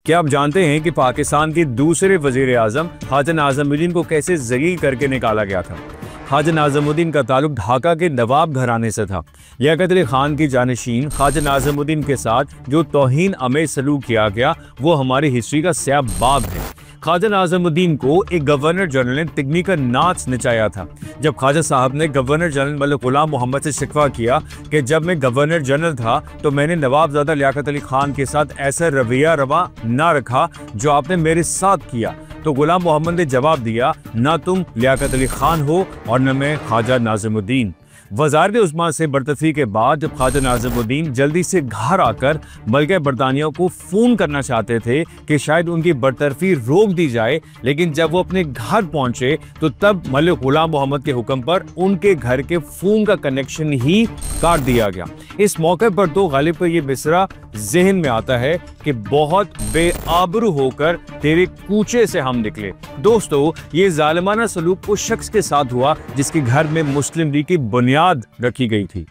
क्या आप जानते हैं कि पाकिस्तान के दूसरे वजीर आजम ख्वाजा नाज़िमुद्दीन को कैसे जलील करके निकाला गया था? ख्वाजा नाज़िमुद्दीन का ताल्लुक ढाका के नवाब घराने से था। लियाकत अली खान की जानशीन ख्वाजा नाज़िमुद्दीन के साथ जो तौहीन आमेज सलूक किया गया वो हमारी हिस्ट्री का स्याह बाब है। ख्वाजा नाज़िमुद्दीन को एक गवर्नर जनरल ने तिगनी का नाच नचाया था। जब ख्वाजा साहब ने गवर्नर जनरल मलिक गुलाम मोहम्मद से शिकवा किया कि जब मैं गवर्नर जनरल था तो मैंने नवाबजादा लियाकत अली खान के साथ ऐसा रवैया रवा ना रखा जो आपने मेरे साथ किया, तो गुलाम मोहम्मद ने जवाब दिया, ना तुम लियाकत अली खान हो और न मैं ख्वाजा नाज़िमुद्दीन। वज़ारत उस्मा से बरतफ़ी के बाद जब ख्वाजा नाज़िमुद्दीन जल्दी से घर आकर मलका बरतानिया को फ़ोन करना चाहते थे कि शायद उनकी बरतरफ़ी रोक दी जाए, लेकिन जब वो अपने घर पहुंचे तो तब मलिक गुलाम मोहम्मद के हुक्म पर उनके घर के फ़ोन का कनेक्शन ही काट दिया गया। इस मौके पर तो गालिब को ये मिसरा जहन में आता है कि बहुत बेआबरू होकर तेरे कूचे से हम निकले। दोस्तों, ये जालिमाना सलूक उस शख्स के साथ हुआ जिसके घर में मुस्लिम लीग की बुनियाद रखी गई थी।